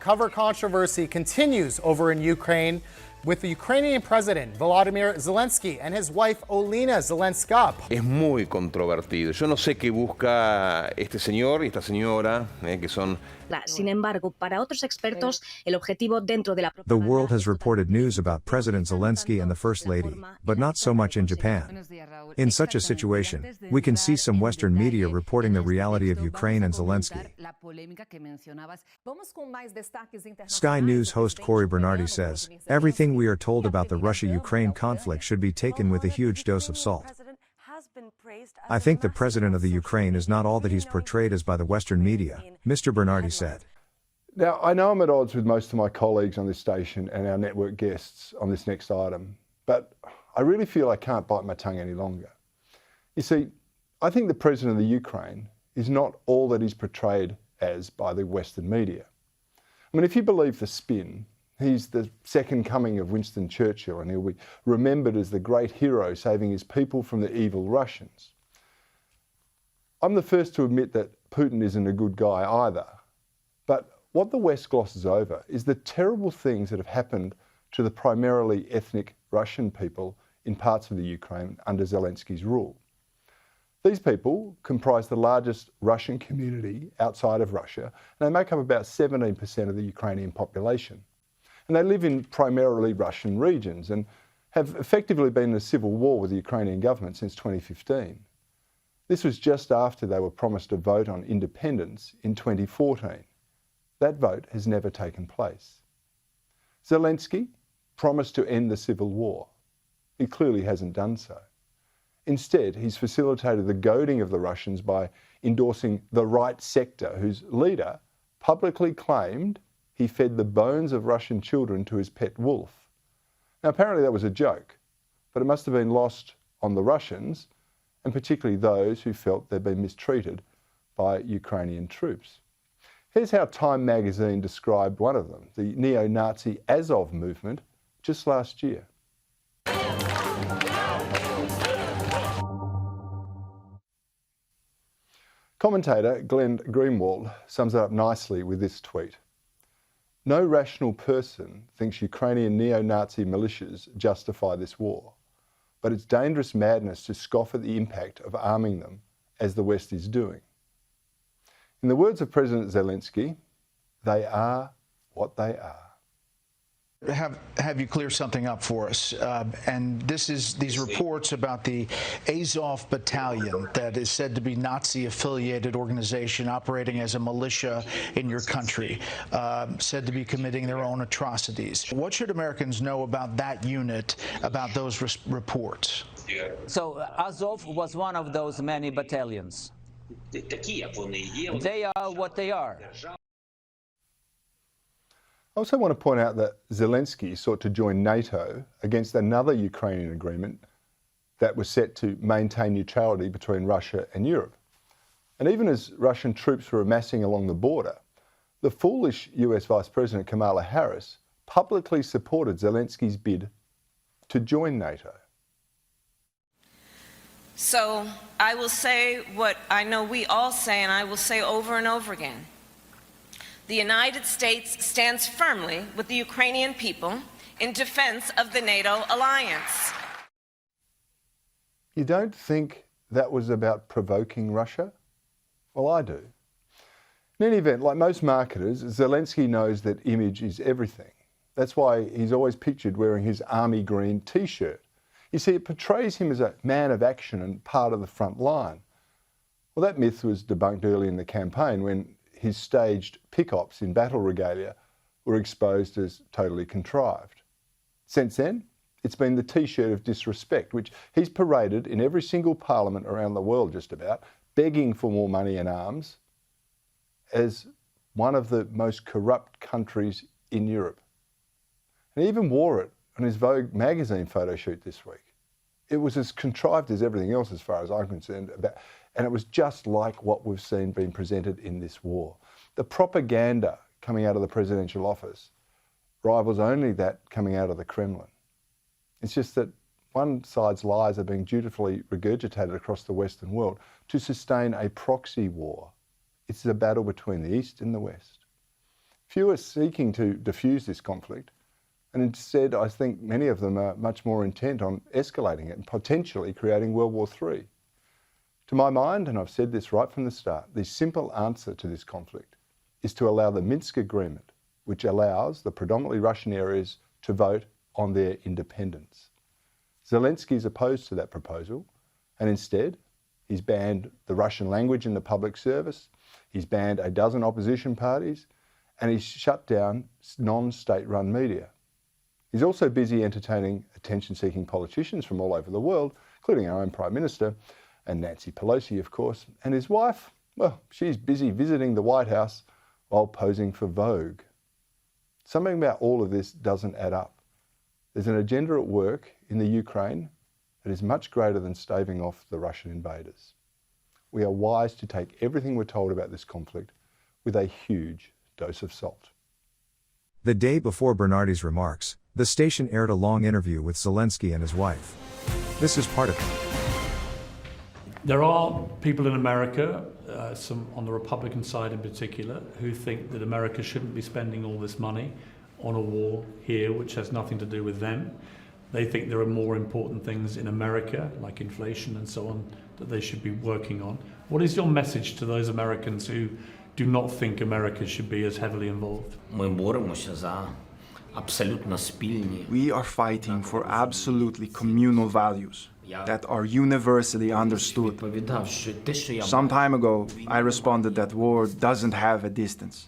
Cover controversy continues over in Ukraine with the Ukrainian president Volodymyr Zelensky and his wife Olena Zelenska. Es muy controvertido. Yo no sé qué busca este señor y esta señora, que son... Sin embargo, para otros expertos, el objetivo dentro de la The world has reported news about President Zelensky and the First Lady, but not so much in Japan. In such a situation, we can see some Western media reporting the reality of Ukraine and Zelensky. Sky News host Corey Bernardi says, everything we are told about the Russia-Ukraine conflict should be taken with a huge dose of salt. I think the president of the Ukraine is not all that he's portrayed as by the Western media, Mr. Bernardi said. Now, I know I'm at odds with most of my colleagues on this station and our network guests on this next item, but I really feel I can't bite my tongue any longer. You see, I think the president of the Ukraine is not all that he's portrayed as by the Western media. I mean, if you believe the spin, he's the second coming of Winston Churchill, and he'll be remembered as the great hero saving his people from the evil Russians. I'm the first to admit that Putin isn't a good guy either. But what the West glosses over is the terrible things that have happened to the primarily ethnic Russian people in parts of the Ukraine under Zelensky's rule. These people comprise the largest Russian community outside of Russia, and they make up about 17% of the Ukrainian population. And they live in primarily Russian regions and have effectively been in a civil war with the Ukrainian government since 2015. This was just after they were promised a vote on independence in 2014. That vote has never taken place. Zelensky promised to end the civil war. He clearly hasn't done so. Instead, he's facilitated the goading of the Russians by endorsing the right sector, whose leader publicly claimed he fed the bones of Russian children to his pet wolf. Now, apparently that was a joke, but it must have been lost on the Russians, and particularly those who felt they'd been mistreated by Ukrainian troops. Here's how Time magazine described one of them, the neo-Nazi Azov movement, just last year. Commentator Glenn Greenwald sums it up nicely with this tweet. No rational person thinks Ukrainian neo-Nazi militias justify this war, but it's dangerous madness to scoff at the impact of arming them, as the West is doing. In the words of President Zelensky, they are what they are. Have you clear something up for us? And this is these reports about the Azov Battalion that is said to be Nazi-affiliated organization operating as a militia in your country, said to be committing their own atrocities. What should Americans know about that unit, about those reports? So Azov was one of those many battalions. They are what they are. I also want to point out that Zelensky sought to join NATO against another Ukrainian agreement that was set to maintain neutrality between Russia and Europe. And even as Russian troops were amassing along the border, the foolish US Vice President Kamala Harris publicly supported Zelensky's bid to join NATO. So I will say what I know we all say, and I will say over and over again. The United States stands firmly with the Ukrainian people in defense of the NATO alliance. You don't think that was about provoking Russia? Well, I do. In any event, like most marketers, Zelensky knows that image is everything. That's why he's always pictured wearing his army green t-shirt. You see, it portrays him as a man of action and part of the front line. Well, that myth was debunked early in the campaign when his staged pick-ops in battle regalia were exposed as totally contrived. Since then, it's been the t-shirt of disrespect, which he's paraded in every single parliament around the world just about, begging for more money and arms, as one of the most corrupt countries in Europe. And he even wore it on his Vogue magazine photo shoot this week. It was as contrived as everything else as far as I'm concerned, and it was just like what we've seen being presented in this war. The propaganda coming out of the presidential office rivals only that coming out of the Kremlin. It's just that one side's lies are being dutifully regurgitated across the Western world to sustain a proxy war. It's a battle between the East and the West. Few are seeking to diffuse this conflict, and instead I think many of them are much more intent on escalating it and potentially creating World War III. To my mind, and I've said this right from the start, the simple answer to this conflict is to allow the Minsk Agreement, which allows the predominantly Russian areas to vote on their independence. Zelensky is opposed to that proposal, and instead he's banned the Russian language in the public service, he's banned a dozen opposition parties, and he's shut down non-state-run media. He's also busy entertaining attention-seeking politicians from all over the world, including our own Prime Minister, and Nancy Pelosi, of course, and his wife, well, she's busy visiting the White House while posing for Vogue. Something about all of this doesn't add up. There's an agenda at work in the Ukraine that is much greater than staving off the Russian invaders. We are wise to take everything we're told about this conflict with a huge dose of salt. The day before Bernardi's remarks, the station aired a long interview with Zelensky and his wife. This is part of it. There are people in America, some on the Republican side in particular, who think that America shouldn't be spending all this money on a war here which has nothing to do with them. They think there are more important things in America, like inflation and so on, that they should be working on. What is your message to those Americans who do not think America should be as heavily involved? We are fighting for absolutely communal values that are universally understood. Some time ago, I responded that war doesn't have a distance.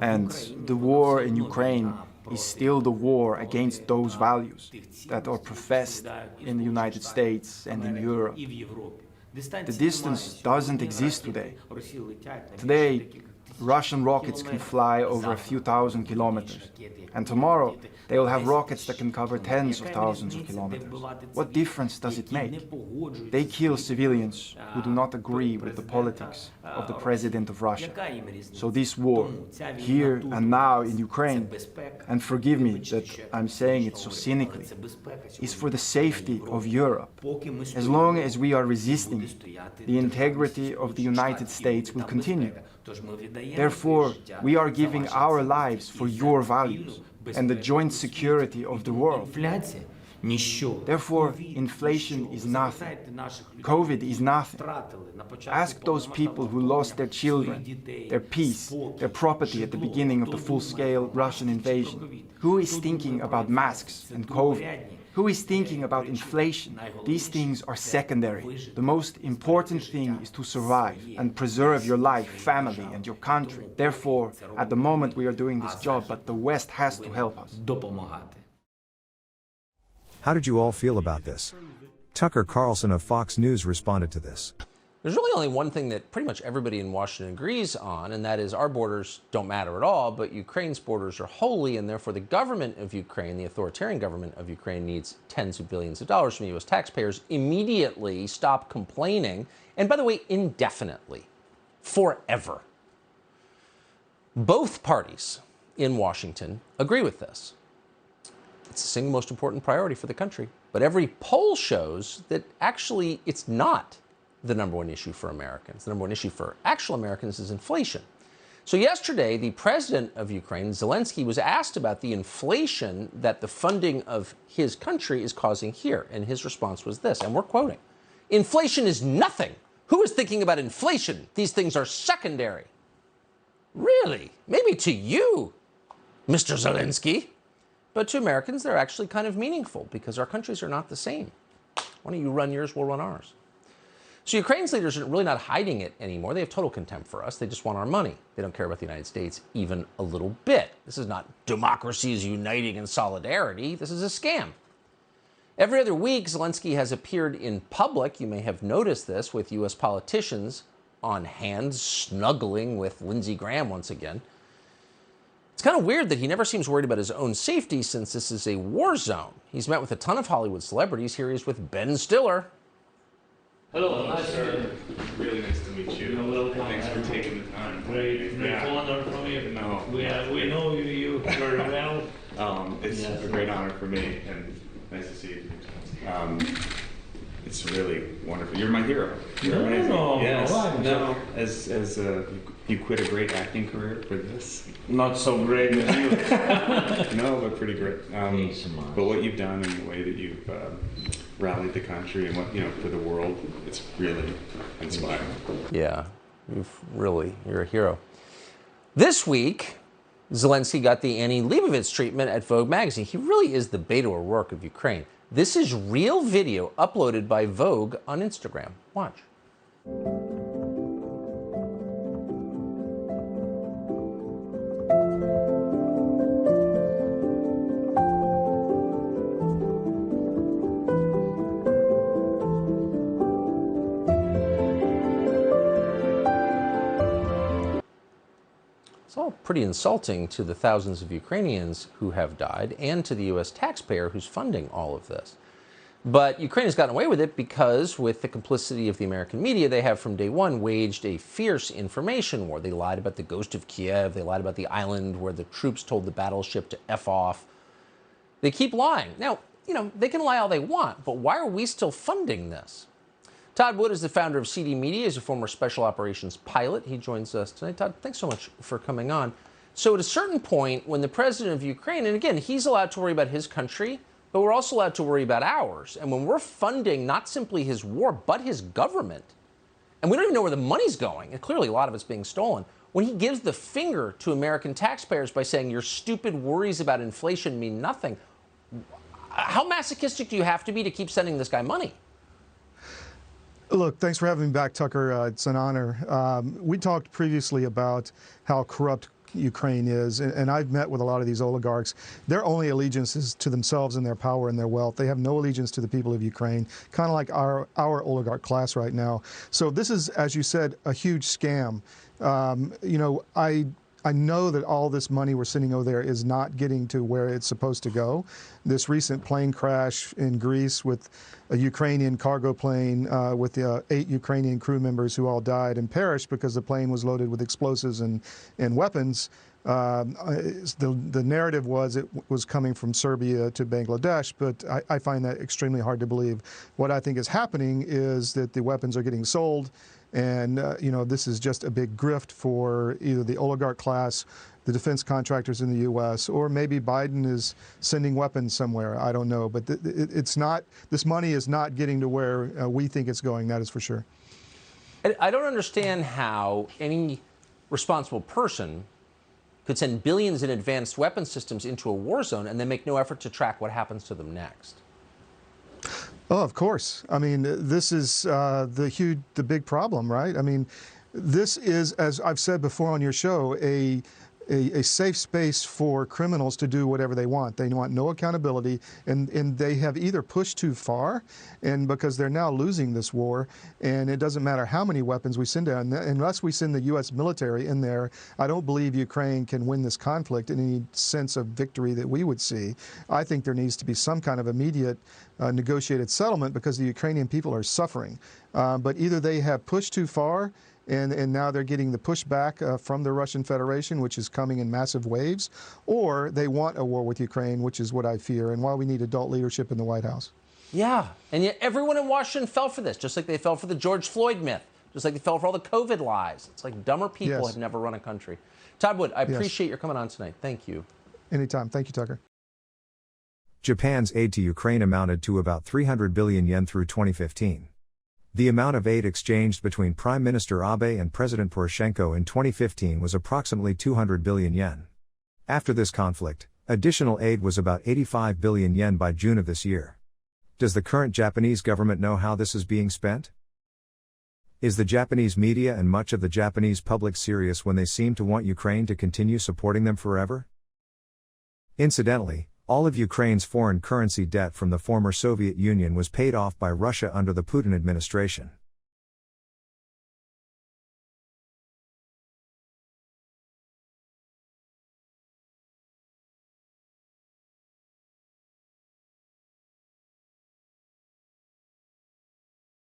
And the war in Ukraine is still the war against those values that are professed in the United States and in Europe. The distance doesn't exist today. Today, Russian rockets can fly over a few thousand kilometers, and tomorrow they will have rockets that can cover tens of thousands of kilometers. What difference does it make? They kill civilians who do not agree with the politics of the president of Russia. So this war, here and now in Ukraine, and forgive me that I'm saying it so cynically, is for the safety of Europe. As long as we are resisting, the integrity of the United States will continue. Therefore, we are giving our lives for your values and the joint security of the world. Therefore, inflation is nothing. COVID is nothing. Ask those people who lost their children, their peace, their property at the beginning of the full-scale Russian invasion. Who is thinking about masks and COVID? Who is thinking about inflation? These things are secondary. The most important thing is to survive and preserve your life, family, and your country. Therefore, at the moment we are doing this job, but the West has to help us. How did you all feel about this? Tucker Carlson of Fox News responded to this. There's really only one thing that pretty much everybody in Washington agrees on, and that is our borders don't matter at all, but Ukraine's borders are holy, and therefore the government of Ukraine, the authoritarian government of Ukraine, needs tens of billions of dollars from U.S. taxpayers. Immediately stop complaining, and by the way, indefinitely, forever. Both parties in Washington agree with this. It's the single most important priority for the country, but every poll shows that actually it's not the number one issue for Americans. The number one issue for actual Americans is inflation. So yesterday, the president of Ukraine, Zelensky, was asked about the inflation that the funding of his country is causing here. And his response was this, and we're quoting, "Inflation is nothing. Who is thinking about inflation? These things are secondary." Really? Maybe to you, Mr. Zelensky. But to Americans, they're actually kind of meaningful because our countries are not the same. Why don't you run yours, we'll run ours. So Ukraine's leaders are really not hiding it anymore. They have total contempt for us. They just want our money. They don't care about the United States even a little bit. This is not democracy is uniting in solidarity. This is a scam. Every other week, Zelensky has appeared in public. You may have noticed this with U.S. politicians on hand, snuggling with Lindsey Graham once again. It's kind of weird that he never seems worried about his own safety since this is a war zone. He's met with a ton of Hollywood celebrities. Here he is with Ben Stiller. Hello, nice sir. Really nice to meet you. Hello, thanks for taking the time. Great honor for me. No, we know you very well. It's a great honor for me, and nice to see you. It's It's really wonderful. You're my hero. You're amazing. Yes. No, as you quit a great acting career for this. Not so great as you. No, but pretty great. But what you've done and the way that you've rallied the country and what, you know, for the world, it's really inspiring. Yeah, you're a hero. This week, Zelensky got the Annie Leibovitz treatment at Vogue magazine. He really is the Beto O'Rourke of Ukraine. This is real video uploaded by Vogue on Instagram. Watch. It's all pretty insulting to the thousands of Ukrainians who have died and to the U.S. taxpayer who's funding all of this. But Ukraine has gotten away with it because, with the complicity of the American media, they have from day one waged a fierce information war. They lied about the ghost of Kiev. They lied about the island where the troops told the battleship to F off. They keep lying. Now, you know, they can lie all they want, but why are we still funding this? Todd Wood is the founder of CD Media. He's a former special operations pilot. He joins us tonight. Todd, thanks so much for coming on. So at a certain point, when the president of Ukraine, and again, he's allowed to worry about his country, but we're also allowed to worry about ours. And when we're funding not simply his war, but his government, and we don't even know where the money's going, and clearly a lot of it's being stolen, when he gives the finger to American taxpayers by saying your stupid worries about inflation mean nothing, how masochistic do you have to be to keep sending this guy money? Look, thanks for having me back, Tucker. It's an honor. We talked previously about how corrupt Ukraine is, and I've met with a lot of these oligarchs. Their only allegiance is to themselves and their power and their wealth. They have no allegiance to the people of Ukraine, kind of like our oligarch class right now. So this is, as you said, a huge scam. You know, I know that all this money we're sending over there is not getting to where it's supposed to go. This recent plane crash in Greece with a Ukrainian cargo plane with 8 Ukrainian crew members who all died and perished because the plane was loaded with explosives and weapons. The narrative was it was coming from Serbia to Bangladesh, but I find that extremely hard to believe. What I think is happening is that the weapons are getting sold, and you know, this is just a big grift for either the oligarch class, the defense contractors in the U.S., or maybe Biden is sending weapons somewhere. I don't know, but it's not. This money is not getting to where we think it's going. That is for sure. I don't understand how any responsible person could send billions in advanced weapon systems into a war zone and then make no effort to track what happens to them next. Oh, of course. I mean, this is the big problem, right? I mean, this is, as I've said before on your show, a safe space for criminals to do whatever they want. They want no accountability, and they have either pushed too far, and because they're now losing this war, and it doesn't matter how many weapons we send down, unless we send the U.S. military in there, I don't believe Ukraine can win this conflict in any sense of victory that we would see. I think there needs to be some kind of immediate negotiated settlement because the Ukrainian people are suffering. But either they have pushed too far, and now they're getting the pushback from the Russian Federation, which is coming in massive waves, or they want a war with Ukraine, which is what I fear, and why we need adult leadership in the White House. Yeah, and yet everyone in Washington fell for this, just like they fell for the George Floyd myth, just like they fell for all the COVID lies. It's like dumber people have never run a country. Todd Wood, I appreciate your coming on tonight. Thank you. Anytime. Thank you, Tucker. Japan's aid to Ukraine amounted to about 300 billion yen through 2015. The amount of aid exchanged between Prime Minister Abe and President Poroshenko in 2015 was approximately 200 billion yen. After this conflict, additional aid was about 85 billion yen by June of this year. Does the current Japanese government know how this is being spent? Is the Japanese media and much of the Japanese public serious when they seem to want Ukraine to continue supporting them forever? Incidentally, all of Ukraine's foreign currency debt from the former Soviet Union was paid off by Russia under the Putin administration.